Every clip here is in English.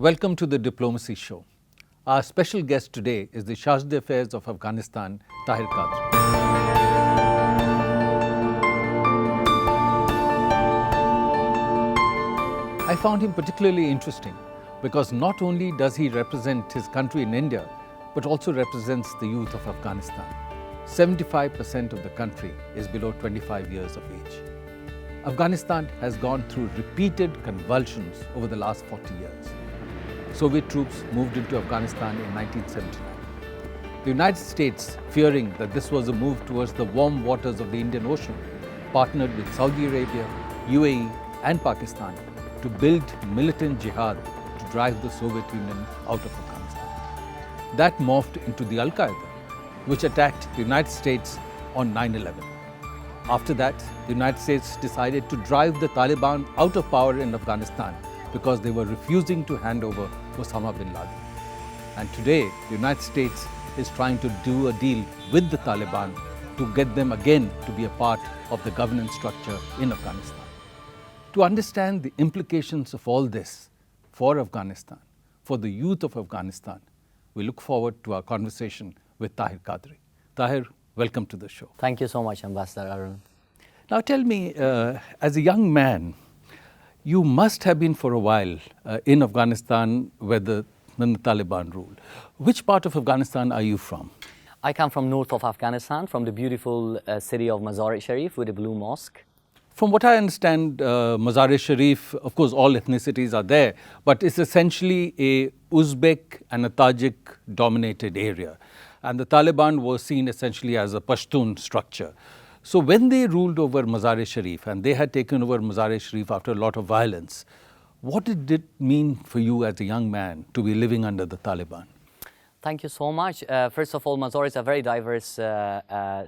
Welcome to the Diplomacy Show. Our special guest today is the Chargé d'Affaires of Afghanistan, Tahir Qadiry. I found him particularly interesting because not only does he represent his country in India, but also represents the youth of Afghanistan. 75% of the country is below 25 years of age. Afghanistan has gone through repeated convulsions over the last 40 years. Soviet troops moved into Afghanistan in 1979. The United States, fearing that this was a move towards the warm waters of the Indian Ocean, partnered with Saudi Arabia, UAE and Pakistan to build militant jihad to drive the Soviet Union out of Afghanistan. That morphed into the Al-Qaeda, which attacked the United States on 9/11. After that, the United States decided to drive the Taliban out of power in Afghanistan because they were refusing to hand over Osama bin Laden. And today, the United States is trying to do a deal with the Taliban to get them again to be a part of the governance structure in Afghanistan. To understand the implications of all this for Afghanistan, for the youth of Afghanistan, we look forward to our conversation with Tahir Qadiry. Tahir, welcome to the show. Thank you so much, Ambassador Arun. Now tell me, as a young man, you must have been for a while in Afghanistan when the Taliban ruled. Which part of Afghanistan are you from? I come from north of Afghanistan, from the beautiful city of Mazar-e-Sharif with the Blue Mosque. From what I understand, Mazar-e-Sharif, of course, all ethnicities are there, but it's essentially a Uzbek and a Tajik dominated area. And the Taliban was seen essentially as a Pashtun structure. So when they ruled over Mazar-e-Sharif and they had taken over Mazar-e-Sharif after a lot of violence, what did it mean for you as a young man to be living under the Taliban? Thank you so much. First of all, Mazar is a very diverse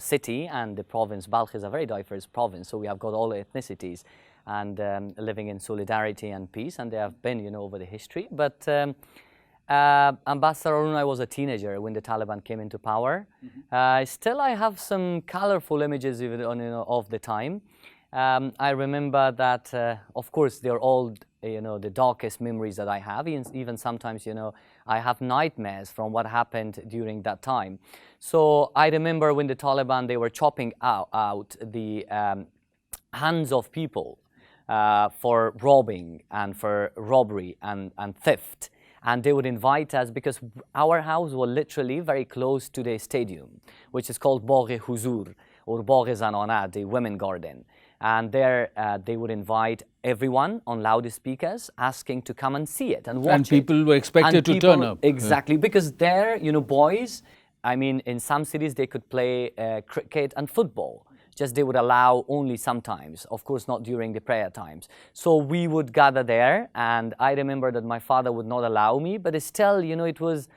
city, and the province, Balkh, is a very diverse province. So we have got all ethnicities and living in solidarity and peace, and they have been, over the history. But Ambassador Arun, I was a teenager when the Taliban came into power. Still, I have some colorful images of the time. I remember that, of course, they're all, the darkest memories that I have. Even sometimes, I have nightmares from what happened during that time. So I remember when the Taliban, they were chopping out the hands of people for robbing and for robbery and theft. And they would invite us because our house was literally very close to the stadium, which is called Bagh-e-Huzur or Bagh-e-Zananat, the women garden. And there they would invite everyone on loudspeakers asking to come and see it and watch it. And people were expected to turn up. Exactly, because there, boys, in some cities they could play cricket and football. Just they would allow only sometimes, of course not during the prayer times. So we would gather there, and I remember that my father would not allow me, but still, it was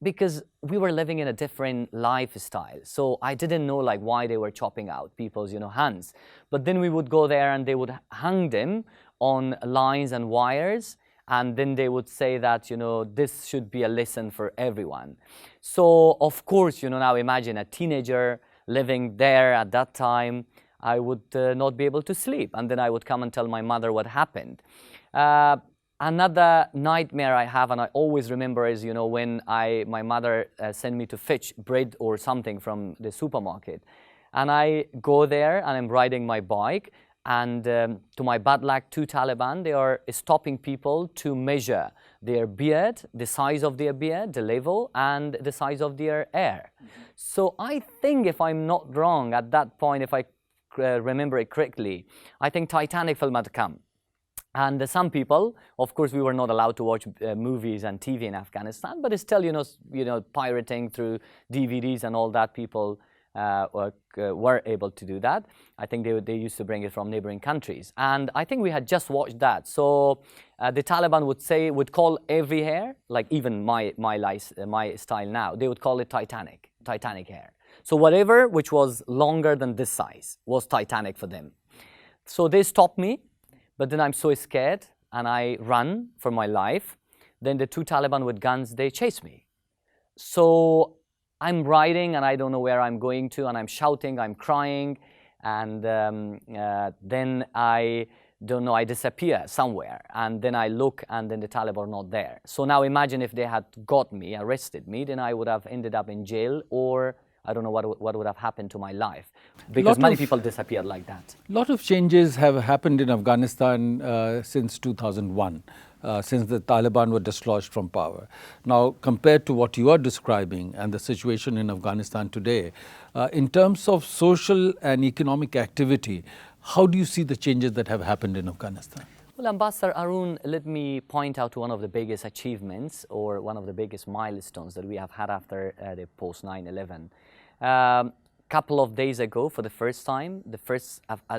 because we were living in a different lifestyle. So I didn't know why they were chopping out people's, hands. But then we would go there and they would hang them on lines and wires, and then they would say that, this should be a lesson for everyone. So of course, now imagine a teenager living there at that time, I would not be able to sleep. And then I would come and tell my mother what happened. Another nightmare I have, and I always remember, is, when my mother sent me to fetch bread or something from the supermarket. And I go there and I'm riding my bike, and to my bad luck, two Taliban, they are stopping people to measure their beard, the size of their beard, the level, and the size of their hair. So I think, if I'm not wrong, at that point, if I remember it correctly, I think Titanic film had come. And some people, of course, we were not allowed to watch movies and TV in Afghanistan, but still, pirating through DVDs and all that, people were able to do that. I think they used to bring it from neighboring countries. And I think we had just watched that. So the Taliban would call every hair, like even my style now, they would call it Titanic hair. So whatever which was longer than this size was Titanic for them. So they stopped me, but then I'm so scared and I run for my life. Then the two Taliban with guns, they chase me. So I'm riding and I don't know where I'm going to, and I'm shouting, I'm crying, and then don't know, I disappear somewhere, and then I look and then the Taliban are not there. So now imagine if they had got me, arrested me, then I would have ended up in jail, or I don't know what would have happened to my life, because many people disappeared like that. A lot of changes have happened in Afghanistan since 2001. Since the Taliban were dislodged from power. Now, compared to what you are describing and the situation in Afghanistan today, in terms of social and economic activity, how do you see the changes that have happened in Afghanistan? Well, Ambassador Arun, let me point out to one of the biggest achievements or one of the biggest milestones that we have had after the post 9/11. Couple of days ago, for the first time,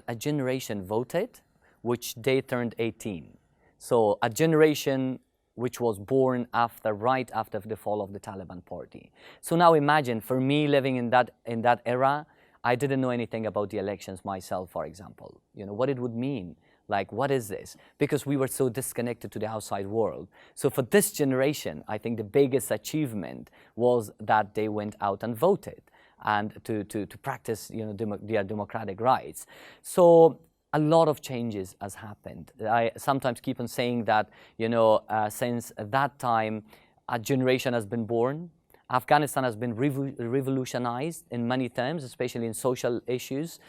a generation voted, which they turned 18. So a generation which was born right after the fall of the Taliban party. So now imagine, for me living in that era, I didn't know anything about the elections myself, for example. You know, what it would mean. Like, what is this? Because we were so disconnected to the outside world. So for this generation, I think the biggest achievement was that they went out and voted and to practice, you know, their democratic rights. So a lot of changes has happened. I sometimes keep on saying that, you know, since that time, a generation has been born. Afghanistan has been revolutionized in many terms, especially in social issues.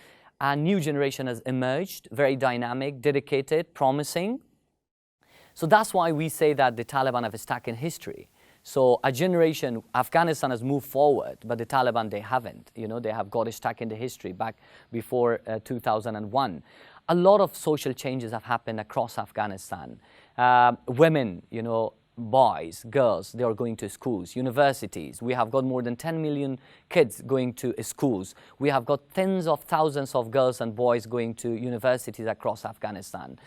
A new generation has emerged, very dynamic, dedicated, promising. So that's why we say that the Taliban have stuck in history. So a generation, Afghanistan has moved forward, but the Taliban, they haven't. You know, they have got stuck in the history back before 2001. A lot of social changes have happened across Afghanistan. Women, you know, boys, girls, they are going to schools, universities. We have got more than 10 million kids going to schools. We have got tens of thousands of girls and boys going to universities across Afghanistan.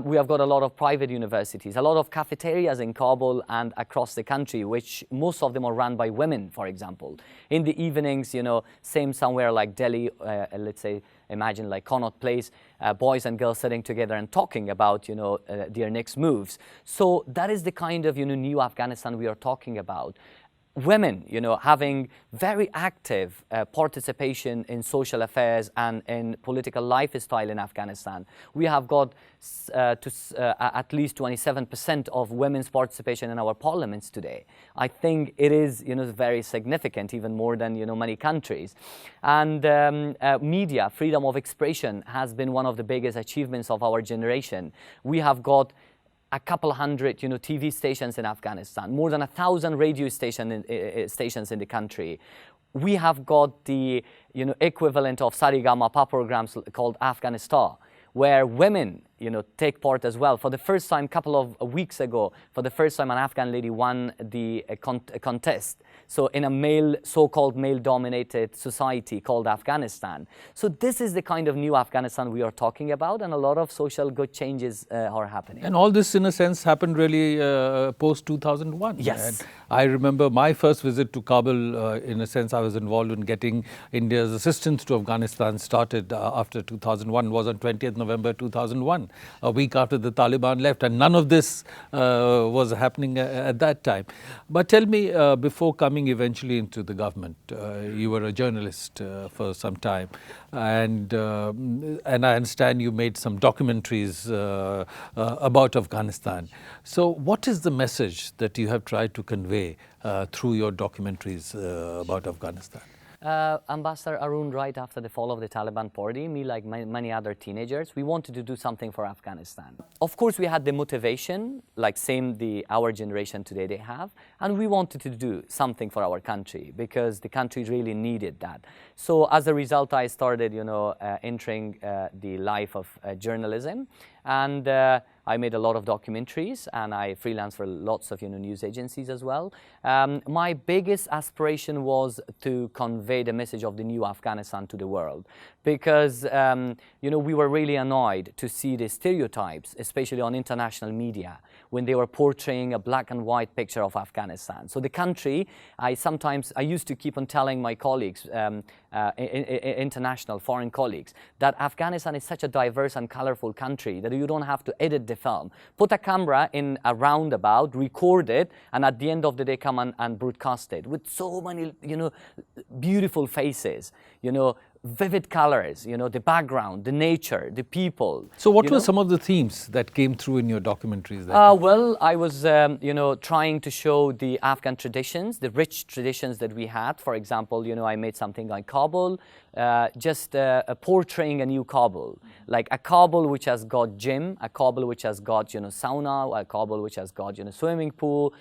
We have got a lot of private universities, a lot of cafeterias in Kabul and across the country, which most of them are run by women, for example. In the evenings, you know, same somewhere like Delhi, let's say, imagine like Connaught Place, boys and girls sitting together and talking about, you know, their next moves. So that is the kind of, you know, new Afghanistan we are talking about. Women, you know, having very active participation in social affairs and in political lifestyle in Afghanistan. We have got at least 27% of women's participation in our parliaments today. I think it is, you know, very significant, even more than, you know, many countries. And media, freedom of expression has been one of the biggest achievements of our generation. We have got a couple hundred, you know, TV stations in Afghanistan, more than 1,000 radio stations in the country. We have got the, you know, equivalent of Saregama programs called Afghanistan, where women, you know, take part as well. For the first time, a couple of weeks ago, for the first time, an Afghan lady won the contest. So in a so-called male-dominated society called Afghanistan. So this is the kind of new Afghanistan we are talking about, and a lot of social good changes are happening. And all this, in a sense, happened really post-2001. Yes. And I remember my first visit to Kabul, in a sense, I was involved in getting India's assistance to Afghanistan started after 2001, was on 20th November 2001, a week after the Taliban left, and none of this was happening at that time. But tell me, before coming eventually into the government, you were a journalist for some time, and I understand you made some documentaries about Afghanistan. So what is the message that you have tried to convey through your documentaries about Afghanistan? Ambassador Arun, right after the fall of the Taliban party, me like many other teenagers, we wanted to do something for Afghanistan. Of course, we had the motivation, like our generation today they have, and we wanted to do something for our country because the country really needed that. So as a result, I started, you know, entering the life of journalism, and I made a lot of documentaries, and I freelanced for lots of, you know, news agencies as well. My biggest aspiration was to convey the message of the new Afghanistan to the world, because you know, we were really annoyed to see the stereotypes, especially on international media, when they were portraying a black and white picture of Afghanistan. So the country, I used to keep on telling my colleagues, international foreign colleagues, that Afghanistan is such a diverse and colorful country that you don't have to edit the film. Put a camera in a roundabout, record it, and at the end of the day come and broadcast it with so many, you know, beautiful faces, you know, vivid colors, the background, the nature, the people. So what were some of the themes that came through in your documentaries? Well, I was, trying to show the Afghan traditions, the rich traditions that we had. For example, I made something like Kabul, just portraying a new Kabul, like a Kabul which has got gym, a Kabul which has got, sauna, a Kabul which has got, swimming pool,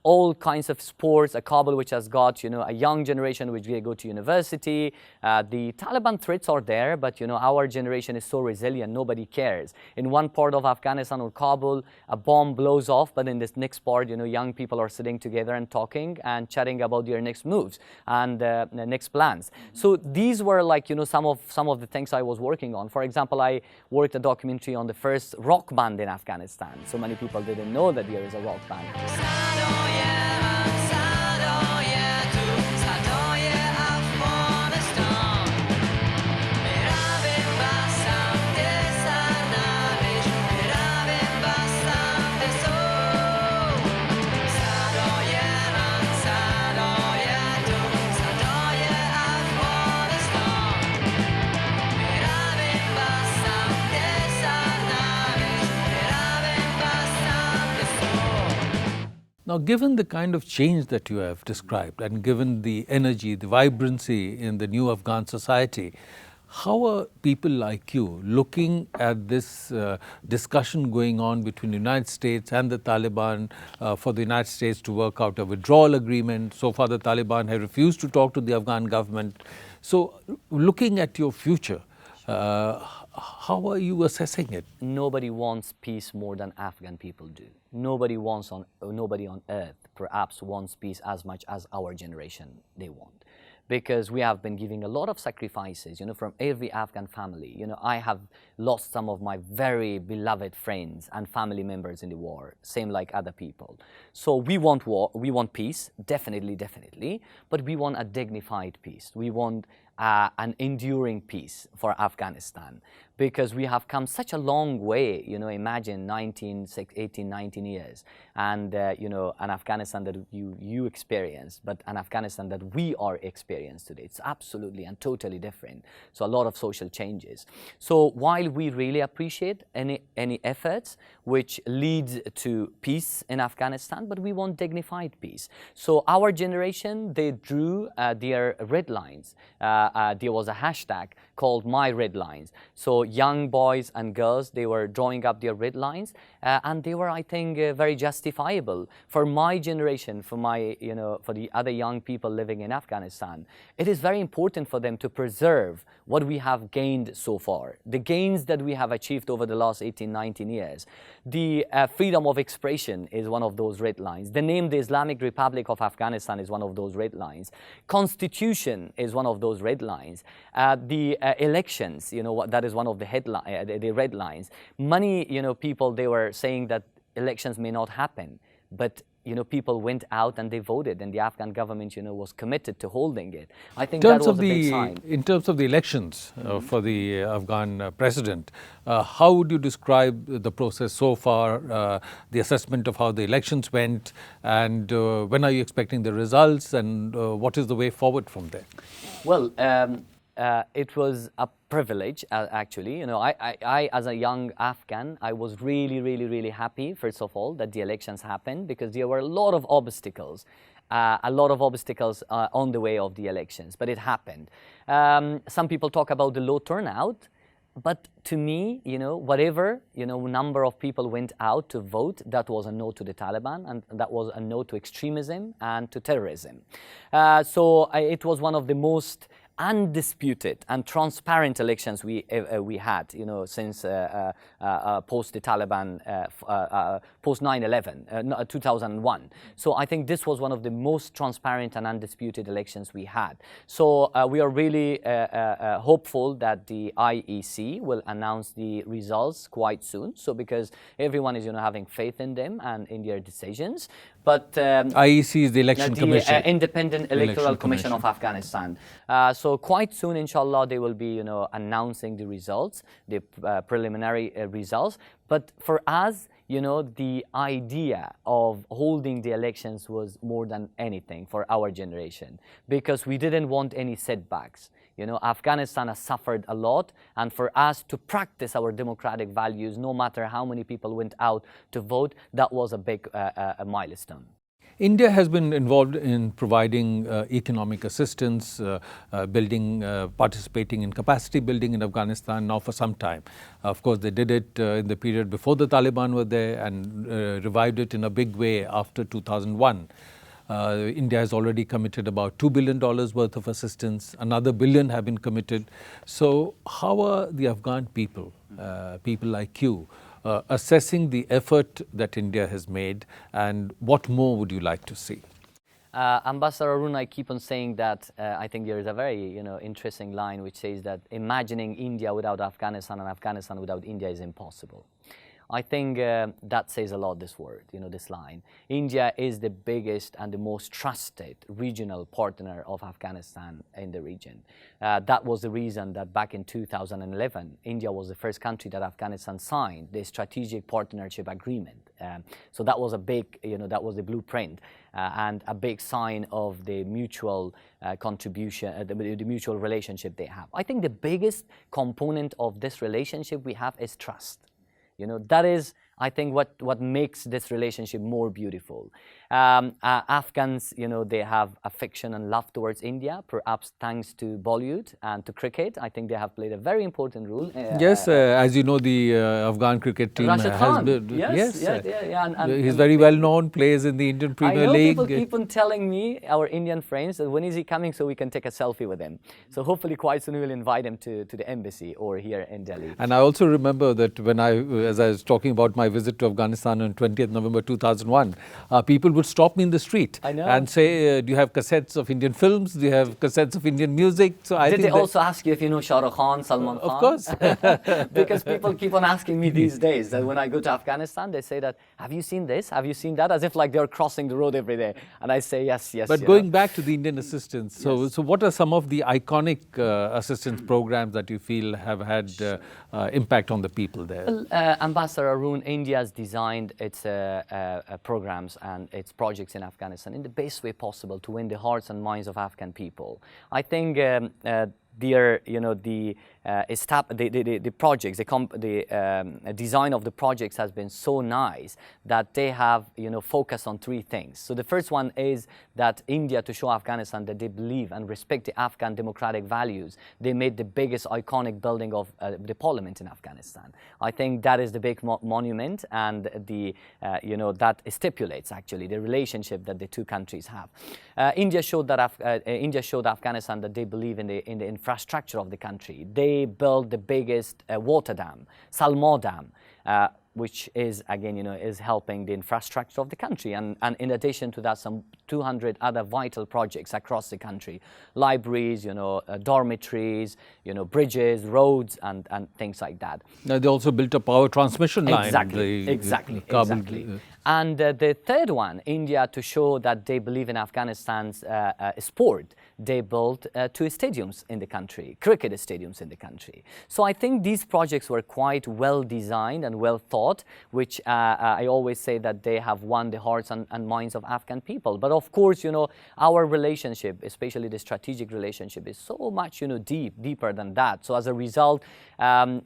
all kinds of sports, a Kabul which has got, a young generation which they go to university. The Taliban threats are there, but, our generation is so resilient, nobody cares. In one part of Afghanistan or Kabul, a bomb blows off, but in this next part, young people are sitting together and talking and chatting about their next moves and the next plans. So these were like, some of the things I was working on. For example, I worked a documentary on the first rock band in Afghanistan. So many people didn't know that there is a rock band. Now, given the kind of change that you have described and given the energy, the vibrancy in the new Afghan society, how are people like you looking at this discussion going on between the United States and the Taliban for the United States to work out a withdrawal agreement? So far, the Taliban have refused to talk to the Afghan government. So, looking at your future, how are you assessing it? Nobody wants peace more than Afghan people do. Nobody on earth perhaps wants peace as much as our generation they want. Because we have been giving a lot of sacrifices, from every Afghan family. I have lost some of my very beloved friends and family members in the war, same like other people. So we want war, we want peace, definitely, but we want a dignified peace. We want an enduring peace for Afghanistan, because we have come such a long way, imagine 18, 19 years, and, an Afghanistan that you experienced, but an Afghanistan that we are experiencing today. It's absolutely and totally different. So a lot of social changes. So while we really appreciate any efforts which lead to peace in Afghanistan, but we want dignified peace. So our generation, they drew their red lines. There was a hashtag called My Red Lines. So young boys and girls, they were drawing up their red lines, and they were, I think, very justifiable. For my generation, for the other young people living in Afghanistan, it is very important for them to preserve what we have gained so far, the gains that we have achieved over the last 18, 19 years. The freedom of expression is one of those red lines. The name the Islamic Republic of Afghanistan is one of those red lines. Constitution is one of those red lines. The elections, that is one of the red lines. Many, people, they were saying that elections may not happen, but people went out and they voted, and the Afghan government, was committed to holding it. I think that was a big sign. In terms of the elections for the Afghan president, how would you describe the process so far, the assessment of how the elections went, and when are you expecting the results, and what is the way forward from there? Well, it was a privilege, actually. I, as a young Afghan, I was really happy, first of all, that the elections happened, because there were a lot of obstacles on the way of the elections, but it happened. Some people talk about the low turnout, but to me, whatever, number of people went out to vote, that was a no to the Taliban, and that was a no to extremism and to terrorism. So it was one of the most undisputed and transparent elections we had, since post the Taliban, post 9/11, 2001. So I think this was one of the most transparent and undisputed elections we had. So we are really hopeful that the IEC will announce the results quite soon. So because everyone is, having faith in them and in their decisions. But IEC is the Election Commission. Independent Electoral Commission of Afghanistan. So quite soon, inshallah, they will be, announcing the results, the preliminary results. But for us, the idea of holding the elections was more than anything for our generation, because we didn't want any setbacks. Afghanistan has suffered a lot, and for us to practice our democratic values, no matter how many people went out to vote, that was a big milestone. India has been involved in providing economic assistance, participating in capacity building in Afghanistan now for some time. Of course, they did it in the period before the Taliban were there and revived it in a big way after 2001. India has already committed about $2 billion worth of assistance. Another $1 billion have been committed. So how are the Afghan people, people like you, assessing the effort that India has made, and what more would you like to see? Ambassador Arun, I keep on saying that I think there is a very interesting line which says that imagining India without Afghanistan and Afghanistan without India is impossible. I think that says a lot, this word, this line. India is the biggest and the most trusted regional partner of Afghanistan in the region. That was the reason that back in 2011, India was the first country that Afghanistan signed the strategic partnership agreement. So that was a big, that was the blueprint and a big sign of the mutual contribution, the mutual relationship they have. I think the biggest component of this relationship we have is trust. That is, I think, what makes this relationship more beautiful. Afghans, they have affection and love towards India, perhaps thanks to Bollywood and to cricket. I think they have played a very important role. Yes, as you know, the Afghan cricket team Rashid Khan. He's very well known, plays in the Indian Premier League. People keep on telling me, our Indian friends, that when is he coming so we can take a selfie with him. So hopefully quite soon we will invite him to the embassy or here in Delhi. And I also remember that when as I was talking about my visit to Afghanistan on 20th November 2001, people would stop me in the street and say, do you have cassettes of Indian films? Do you have cassettes of Indian music? So I Did they also ask you if you know Shah Rukh Khan, Salman Khan? Of course. Because people keep on asking me these days that when I go to Afghanistan, they say that, have you seen this? Have you seen that? As if like they're crossing the road every day. And I say, yes, yes. But going back to the Indian assistance, so what are some of the iconic assistance programs that you feel have had impact on the people there? Well, Ambassador Arun, India has designed its programs and its projects in Afghanistan in the best way possible to win the hearts and minds of Afghan people. I think the projects, the design of the projects has been so nice that they have focused on three things. So the first one is that India, to show Afghanistan that they believe and respect the Afghan democratic values, they made the biggest iconic building of the parliament in Afghanistan. I think that is the big monument, and that stipulates actually the relationship that the two countries have. India showed Afghanistan that they believe in the infrastructure of the country. They built the biggest water dam, Salma Dam, which is, again, is helping the infrastructure of the country. And in addition to that, some 200 other vital projects across the country. Libraries, dormitories, bridges, roads, and things like that. Now, they also built a power transmission line. Exactly. And the third one, India, to show that they believe in Afghanistan's sport, they built 2 stadiums in the country, cricket stadiums in the country. So I think these projects were quite well designed and well thought, which I always say that they have won the hearts and minds of Afghan people. But of course, our relationship, especially the strategic relationship, is so much, deeper than that. So as a result,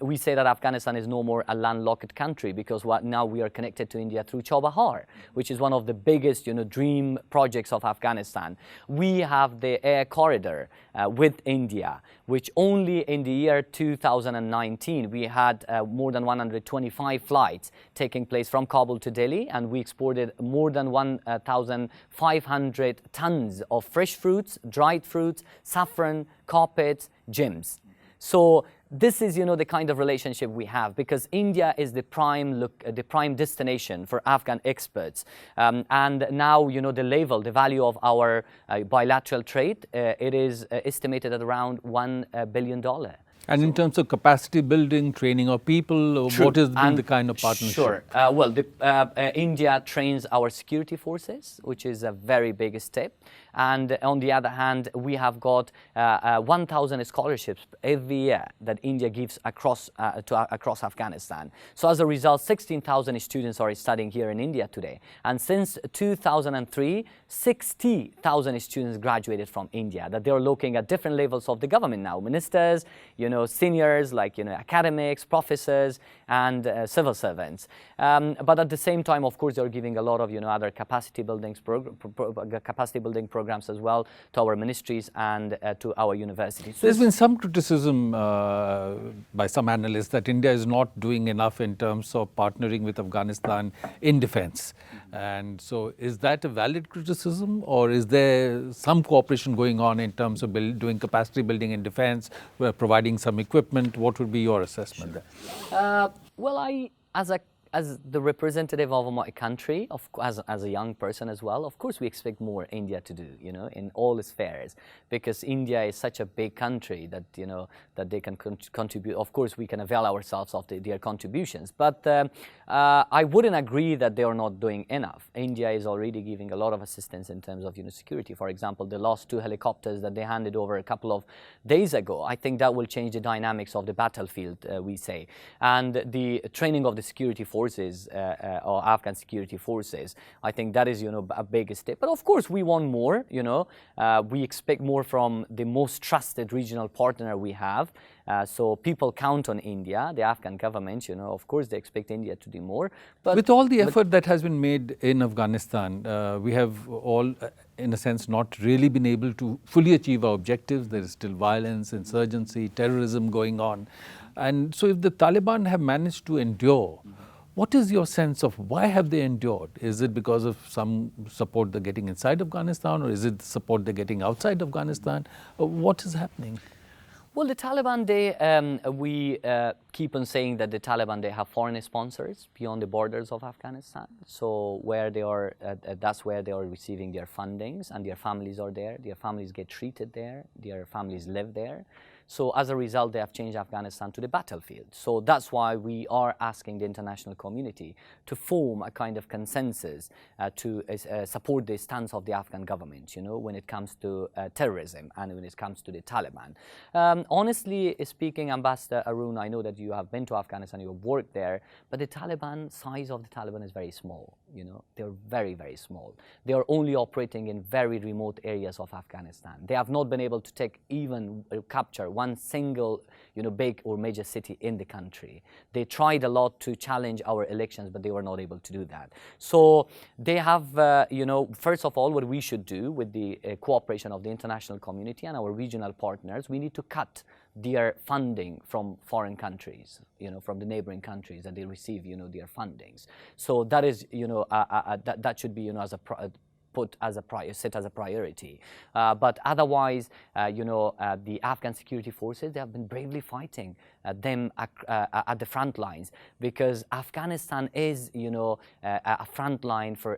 we say that Afghanistan is no more a landlocked country, because now we are connected to India through Chabahar, which is one of the biggest, dream projects of Afghanistan. We have the air corridor with India, which only in the year 2019, we had more than 125 flights taking place from Kabul to Delhi, and we exported more than 1,500 tons of fresh fruits, dried fruits, saffron, carpets, gyms. So this is, the kind of relationship we have, because India is the prime destination for Afghan experts. And now, the value of our bilateral trade, it is estimated at around $1 billion. And in terms of capacity building, training of people, what is the kind of partnership? Sure. India trains our security forces, which is a very big step. And on the other hand, we have got 1,000 scholarships every year that India gives across Afghanistan. So as a result, 16,000 students are studying here in India today. And since 2003, 60,000 students graduated from India, that they are looking at different levels of the government now, ministers, seniors like, academics, professors, and civil servants. But at the same time, of course, they are giving a lot of, other capacity building programs as well to our ministries and to our universities. There's been some criticism by some analysts that India is not doing enough in terms of partnering with Afghanistan in defense. And so is that a valid criticism, or is there some cooperation going on in terms of doing capacity building in defense, providing some equipment? What would be your assessment there? Well, as the representative of my country, as a young person as well, of course we expect more India to do, in all spheres, because India is such a big country that, that they can contribute. Of course, we can avail ourselves of their contributions, but I wouldn't agree that they are not doing enough. India is already giving a lot of assistance in terms of, security. For example, the last 2 helicopters that they handed over a couple of days ago, I think that will change the dynamics of the battlefield, we say, and the training of the security forces. Or Afghan security forces. I think that is, a big step. But of course, we want more. We expect more from the most trusted regional partner we have. So people count on India, the Afghan government. Of course, they expect India to do more. But with all the effort that has been made in Afghanistan, we have all, in a sense, not really been able to fully achieve our objectives. There is still violence, insurgency, terrorism going on. And so if the Taliban have managed to endure, what is your sense of why have they endured? Is it because of some support they're getting inside Afghanistan, or is it the support they're getting outside Afghanistan? What is happening? Well, the Taliban, we keep on saying that the Taliban, they have foreign sponsors beyond the borders of Afghanistan. So where they are, that's where they are receiving their fundings, and their families are there. Their families get treated there. Their families live there. So as a result, they have changed Afghanistan to the battlefield. So that's why we are asking the international community to form a kind of consensus to support the stance of the Afghan government, when it comes to terrorism and when it comes to the Taliban. Honestly speaking, Ambassador Arun, I know that you have been to Afghanistan, you have worked there, but the size of the Taliban is very small. They're very, very small. They are only operating in very remote areas of Afghanistan. They have not been able to capture one single, big or major city in the country. They tried a lot to challenge our elections, but they were not able to do that. So they have, first of all, what we should do with the cooperation of the international community and our regional partners, we need to cut their funding from foreign countries, from the neighboring countries that they receive, their fundings. So that is, that should be, set as a priority. But otherwise, the Afghan security forces, they have been bravely fighting them at the front lines, because Afghanistan is, a front line for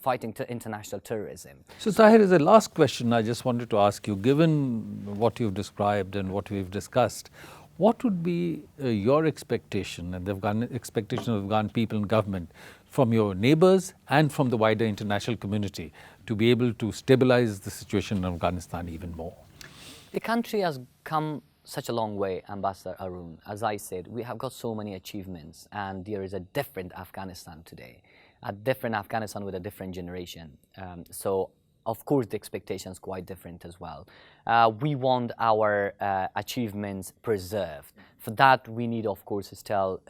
fighting international terrorism. So Tahir, as a last question, I just wanted to ask you, given what you've described and what we've discussed, what would be your expectation and the expectation of Afghan people and government from your neighbors and from the wider international community to be able to stabilize the situation in Afghanistan even more? The country has come such a long way, Ambassador Arun. As I said, we have got so many achievements, and there is a different Afghanistan today, a different Afghanistan with a different generation. So of course, the expectation is quite different as well. We want our achievements preserved. For that, we need, of course, still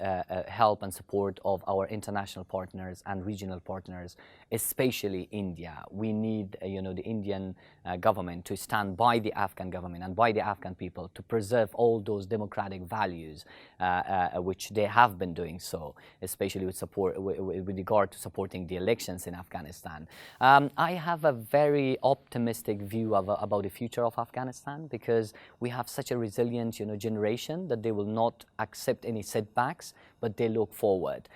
help and support of our international partners and regional partners, especially India. We need, the Indian government to stand by the Afghan government and by the Afghan people to preserve all those democratic values, which they have been doing so, especially with regard to supporting the elections in Afghanistan. I have a very optimistic view about the future of Afghanistan, because we have such a resilient, generation that they will not accept any setbacks, but they look forward.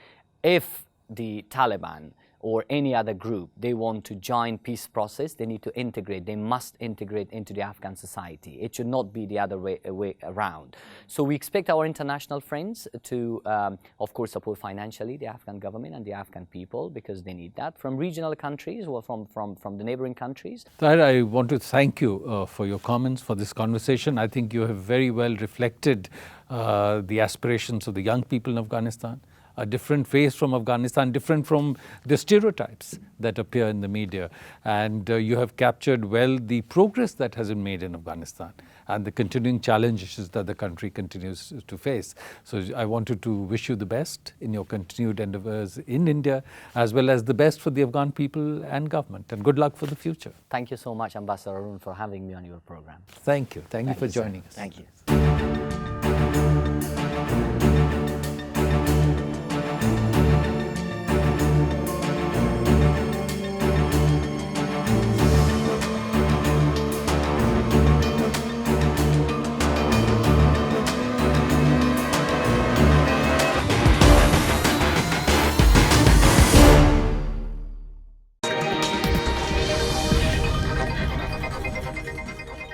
If the Taliban or any other group, they want to join peace process, they need to integrate, they must integrate into the Afghan society. It should not be the other way around. So we expect our international friends to, of course, support financially the Afghan government and the Afghan people, because they need that, from regional countries or from the neighboring countries. Tahir, I want to thank you for your comments, for this conversation. I think you have very well reflected the aspirations of the young people in Afghanistan, a different face from Afghanistan, different from the stereotypes that appear in the media. And you have captured well the progress that has been made in Afghanistan and the continuing challenges that the country continues to face. So I wanted to wish you the best in your continued endeavors in India, as well as the best for the Afghan people and government. And good luck for the future. Thank you so much, Ambassador Arun, for having me on your program. Thank you. Thank you for joining us. Thank you.